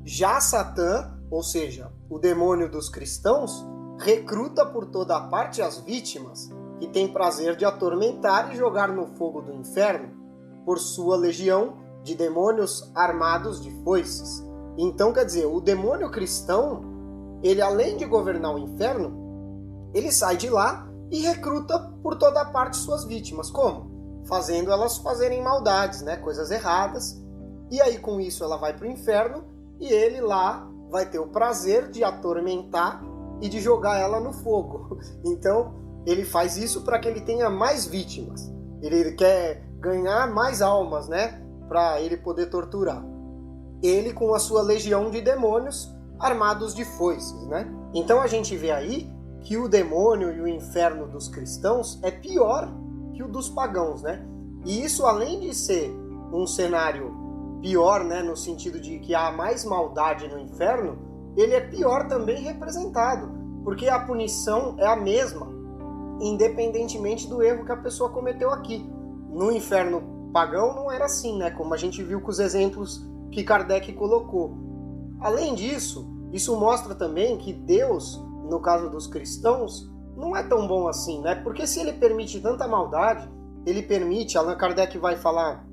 A: Já Satã, ou seja, o demônio dos cristãos, recruta por toda a parte as vítimas, que tem prazer de atormentar e jogar no fogo do inferno, por sua legião de demônios armados de foices. Então, quer dizer, o demônio cristão, ele além de governar o inferno, ele sai de lá e recruta por toda a parte suas vítimas. Como? Fazendo elas fazerem maldades, né? Coisas erradas. E aí com isso ela vai para o inferno e ele lá vai ter o prazer de atormentar e de jogar ela no fogo. Então ele faz isso para que ele tenha mais vítimas. Ele quer ganhar mais almas, né? Para ele poder torturar. Ele com a sua legião de demônios armados de foices, né? Então a gente vê aí que o demônio e o inferno dos cristãos é pior que o dos pagãos, né? E isso, além de ser um cenário pior, né, no sentido de que há mais maldade no inferno, ele é pior também representado, porque a punição é a mesma, independentemente do erro que a pessoa cometeu aqui. No inferno pagão não era assim, né? Como a gente viu com os exemplos que Kardec colocou. Além disso, isso mostra também que Deus, no caso dos cristãos, não é tão bom assim, né? Porque se ele permite tanta maldade, ele permite, Allan Kardec vai falar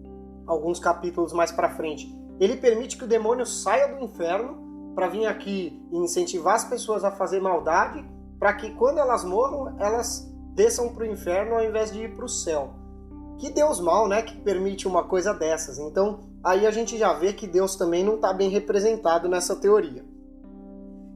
A: alguns capítulos mais para frente, ele permite que o demônio saia do inferno para vir aqui e incentivar as pessoas a fazer maldade, para que quando elas morram, elas desçam para o inferno ao invés de ir para o céu. Que Deus mau, né? Que permite uma coisa dessas. Então, aí a gente já vê que Deus também não está bem representado nessa teoria.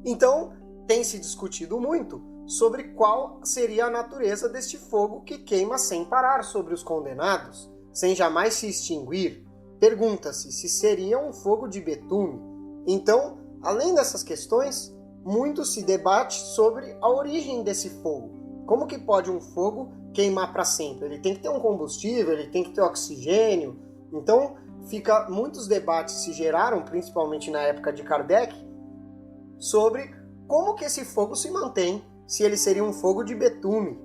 A: Então, tem se discutido muito sobre qual seria a natureza deste fogo que queima sem parar sobre os condenados, sem jamais se extinguir. Pergunta-se se seria um fogo de betume. Então, além dessas questões, muito se debate sobre a origem desse fogo. Como que pode um fogo queimar para sempre? Ele tem que ter um combustível, ele tem que ter oxigênio. Então, muitos debates se geraram, principalmente na época de Kardec, sobre como que esse fogo se mantém, se ele seria um fogo de betume.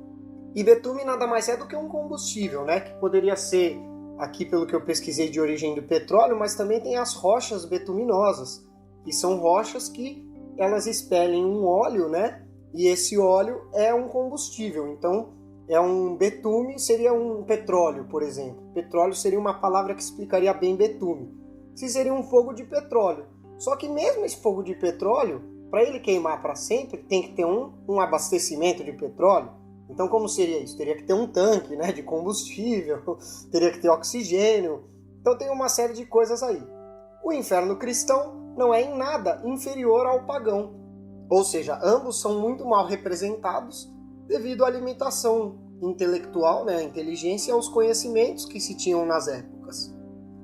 A: E betume nada mais é do que um combustível, né? Que poderia ser, aqui pelo que eu pesquisei, de origem do petróleo, mas também tem as rochas betuminosas, que são rochas que elas expelem um óleo, né? E esse óleo é um combustível. Então, é um betume, seria um petróleo, por exemplo. Petróleo seria uma palavra que explicaria bem betume. Se seria um fogo de petróleo. Só que mesmo esse fogo de petróleo, para ele queimar para sempre, tem que ter um abastecimento de petróleo. Então, como seria isso? Teria que ter um tanque, né, de combustível, teria que ter oxigênio. Então, tem uma série de coisas aí. O inferno cristão não é em nada inferior ao pagão. Ou seja, ambos são muito mal representados devido à limitação intelectual, né, a inteligência e aos conhecimentos que se tinham nas épocas.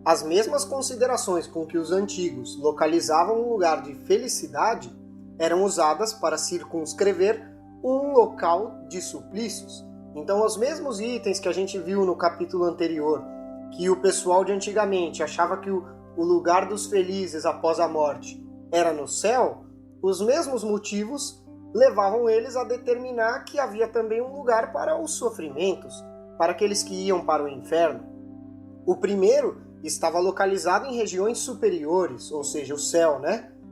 A: As mesmas considerações com que os antigos localizavam um lugar de felicidade eram usadas para circunscrever um local de suplícios. Então, os mesmos itens que a gente viu no capítulo anterior, que o pessoal de antigamente achava que o lugar dos felizes após a morte era no céu, os mesmos motivos levavam eles a determinar que havia também um lugar para os sofrimentos, para aqueles que iam para o inferno. O primeiro estava localizado em regiões superiores, ou seja, o céu,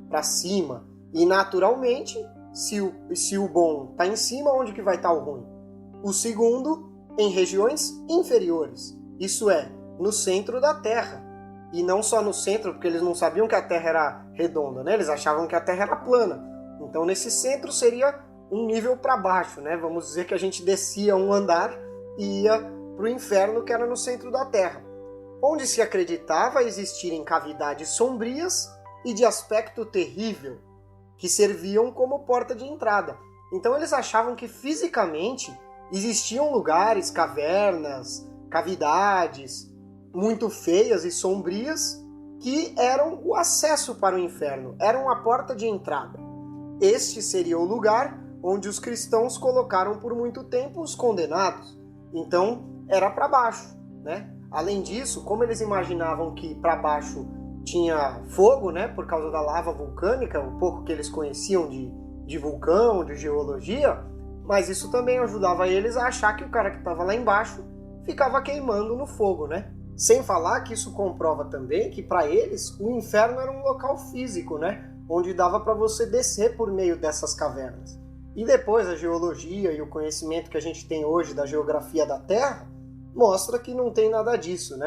A: para cima. E naturalmente, se o bom está em cima, onde que vai estar o ruim? O segundo, em regiões inferiores, isso é, no centro da Terra. E não só no centro, porque eles não sabiam que a Terra era redonda, Eles achavam que a Terra era plana. Então, nesse centro seria um nível para baixo, Vamos dizer que a gente descia um andar e ia para o inferno, que era no centro da Terra, onde se acreditava existirem cavidades sombrias e de aspecto terrível, que serviam como porta de entrada. Então, eles achavam que fisicamente existiam lugares, cavernas, cavidades muito feias e sombrias que eram o acesso para o inferno, eram a porta de entrada. Este seria o lugar onde os cristãos colocaram por muito tempo os condenados. Então, era para baixo, Além disso, como eles imaginavam que para baixo tinha fogo, por causa da lava vulcânica, o pouco que eles conheciam de vulcão, de geologia, mas isso também ajudava eles a achar que o cara que estava lá embaixo ficava queimando no fogo, Sem falar que isso comprova também que para eles o inferno era um local físico, Onde dava para você descer por meio dessas cavernas. E depois a geologia e o conhecimento que a gente tem hoje da geografia da Terra mostra que não tem nada disso,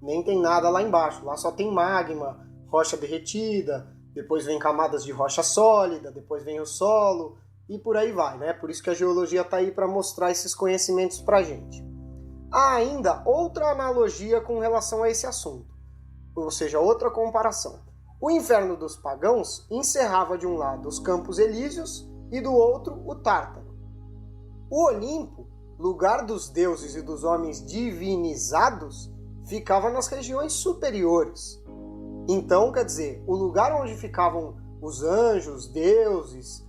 A: Nem tem nada lá embaixo. Lá só tem magma, rocha derretida, depois vem camadas de rocha sólida, depois vem o solo e por aí vai, Por isso que a geologia está aí para mostrar esses conhecimentos para a gente. Há ainda outra analogia com relação a esse assunto, ou seja, outra comparação. O inferno dos pagãos encerrava de um lado os Campos Elíseos e do outro o Tártaro. O Olimpo, lugar dos deuses e dos homens divinizados, ficava nas regiões superiores. Então, quer dizer, o lugar onde ficavam os anjos, deuses,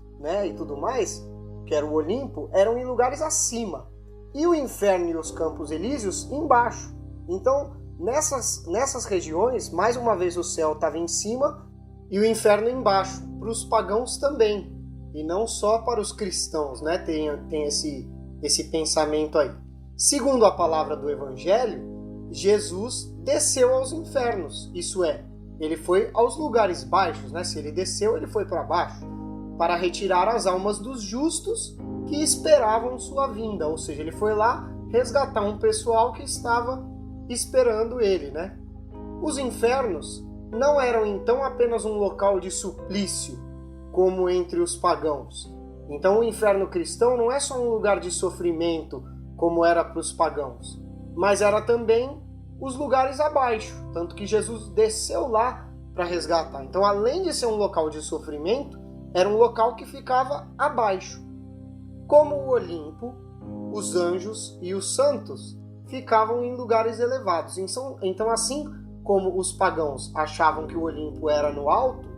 A: e tudo mais, que era o Olimpo, eram em lugares acima. E o inferno e os Campos Elíseos embaixo. Então, nessas regiões, mais uma vez o céu estava em cima e o inferno embaixo, para os pagãos também. E não só para os cristãos, tem esse pensamento aí. Segundo a palavra do Evangelho, Jesus desceu aos infernos, isso é, ele foi aos lugares baixos, Se ele desceu, ele foi para baixo, para retirar as almas dos justos que esperavam sua vinda, ou seja, ele foi lá resgatar um pessoal que estava esperando ele, Os infernos não eram então apenas um local de suplício, como entre os pagãos. Então o inferno cristão não é só um lugar de sofrimento, como era para os pagãos, mas era também os lugares abaixo, tanto que Jesus desceu lá para resgatar. Então, além de ser um local de sofrimento, era um local que ficava abaixo. Como o Olimpo, os anjos e os santos ficavam em lugares elevados. Então, assim como os pagãos achavam que o Olimpo era no alto,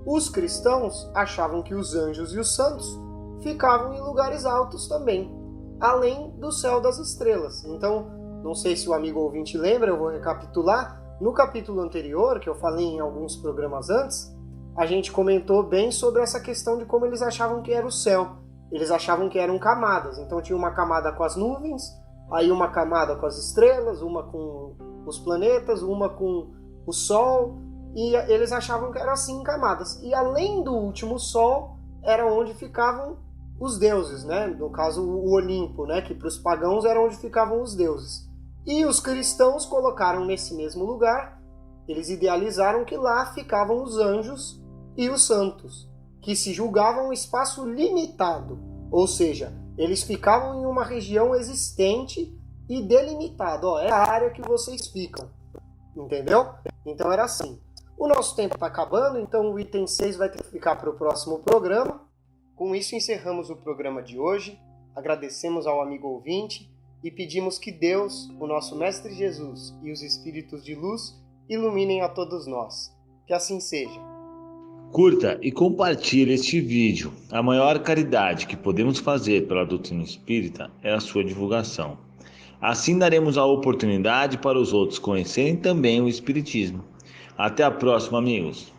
A: os cristãos achavam que os anjos e os santos ficavam em lugares altos também, além do céu das estrelas. Então, não sei se o amigo ouvinte lembra, eu vou recapitular. No capítulo anterior, que eu falei em alguns programas antes, a gente comentou bem sobre essa questão de como eles achavam que era o céu. Eles achavam que eram camadas. Então tinha uma camada com as nuvens, aí uma camada com as estrelas, uma com os planetas, uma com o Sol, e eles achavam que era assim em camadas. E além do último Sol, era onde ficavam os deuses, No caso, o Olimpo, que para os pagãos era onde ficavam os deuses. E os cristãos colocaram nesse mesmo lugar, eles idealizaram que lá ficavam os anjos e os santos, que se julgavam um espaço limitado, ou seja, eles ficavam em uma região existente e delimitada. É a área que vocês ficam, entendeu? Então era assim. O nosso tempo está acabando, então o item 6 vai ter que ficar para o próximo programa. Com isso encerramos o programa de hoje, agradecemos ao amigo ouvinte e pedimos que Deus, o nosso Mestre Jesus e os Espíritos de luz iluminem a todos nós. Que assim seja.
B: Curta e compartilhe este vídeo. A maior caridade que podemos fazer pela doutrina espírita é a sua divulgação. Assim daremos a oportunidade para os outros conhecerem também o Espiritismo. Até a próxima, amigos.